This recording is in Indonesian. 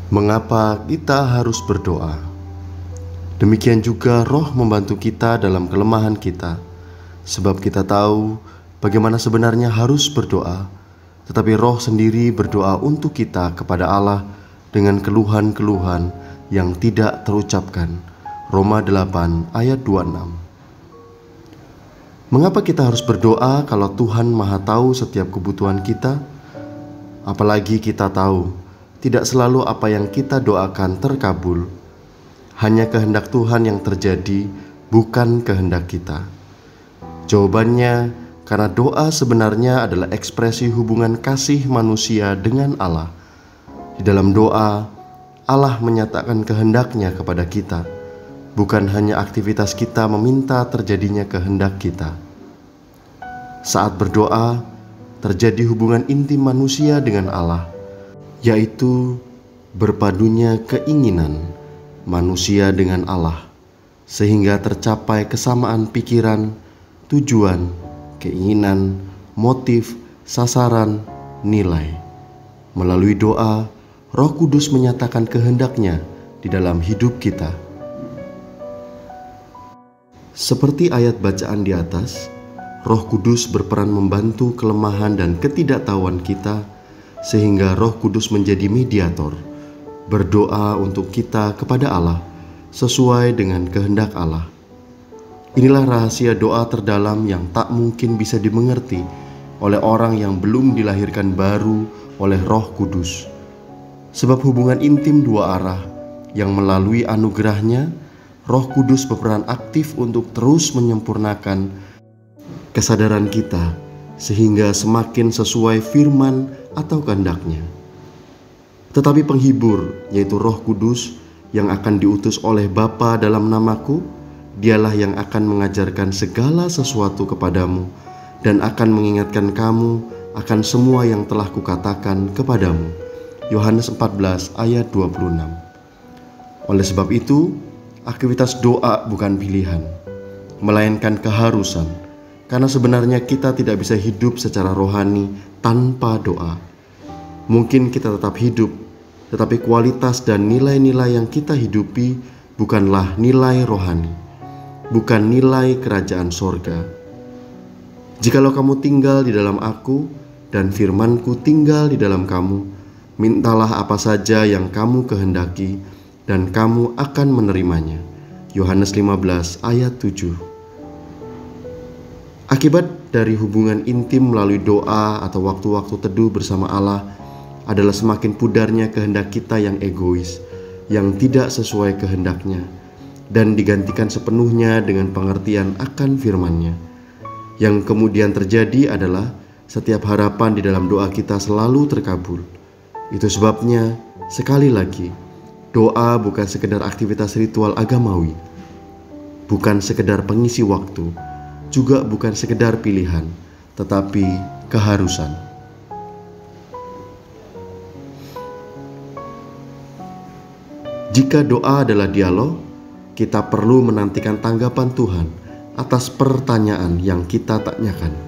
Mengapa kita harus berdoa? Demikian juga Roh membantu kita dalam kelemahan kita, sebab kita tahu bagaimana sebenarnya harus berdoa, tetapi Roh sendiri berdoa untuk kita kepada Allah dengan keluhan-keluhan yang tidak terucapkan. Roma 8 ayat 26. Mengapa kita harus berdoa kalau Tuhan Maha tahu setiap kebutuhan kita? Apalagi kita tahu tidak selalu apa yang kita doakan terkabul. Hanya kehendak Tuhan yang terjadi, bukan kehendak kita. Jawabannya, karena doa sebenarnya adalah ekspresi hubungan kasih manusia dengan Allah. Di dalam doa, Allah menyatakan kehendaknya kepada kita, bukan hanya aktivitas kita meminta terjadinya kehendak kita. Saat berdoa, terjadi hubungan intim manusia dengan Allah, yaitu berpadunya keinginan manusia dengan Allah, sehingga tercapai kesamaan pikiran, tujuan, keinginan, motif, sasaran, nilai. Melalui doa, Roh Kudus menyatakan kehendaknya di dalam hidup kita. Seperti ayat bacaan di atas, Roh Kudus berperan membantu kelemahan dan ketidaktahuan kita, sehingga Roh Kudus menjadi mediator, berdoa untuk kita kepada Allah sesuai dengan kehendak Allah. Inilah rahasia doa terdalam yang tak mungkin bisa dimengerti oleh orang yang belum dilahirkan baru oleh Roh Kudus. Sebab hubungan intim dua arah yang melalui anugerahnya, Roh Kudus berperan aktif untuk terus menyempurnakan kesadaran kita, sehingga semakin sesuai firman atau kehendaknya. Tetapi penghibur, yaitu Roh Kudus yang akan diutus oleh Bapa dalam namaku, dialah yang akan mengajarkan segala sesuatu kepadamu dan akan mengingatkan kamu akan semua yang telah kukatakan kepadamu. Yohanes 14 ayat 26. Oleh sebab itu, aktivitas doa bukan pilihan, melainkan keharusan, karena sebenarnya kita tidak bisa hidup secara rohani tanpa doa. Mungkin kita tetap hidup, tetapi kualitas dan nilai-nilai yang kita hidupi bukanlah nilai rohani, bukan nilai kerajaan sorga. Jikalau kamu tinggal di dalam aku dan firmanku tinggal di dalam kamu, mintalah apa saja yang kamu kehendaki dan kamu akan menerimanya. Yohanes 15 ayat 7. Akibat dari hubungan intim melalui doa atau waktu-waktu teduh bersama Allah adalah semakin pudarnya kehendak kita yang egois, yang tidak sesuai kehendaknya, dan digantikan sepenuhnya dengan pengertian akan firman-Nya. Yang kemudian terjadi adalah setiap harapan di dalam doa kita selalu terkabul. Itu sebabnya, sekali lagi, doa bukan sekedar aktivitas ritual agamawi, bukan sekedar pengisi waktu, juga bukan sekedar pilihan, tetapi keharusan. Jika doa adalah dialog, kita perlu menantikan tanggapan Tuhan atas pertanyaan yang kita tanyakan.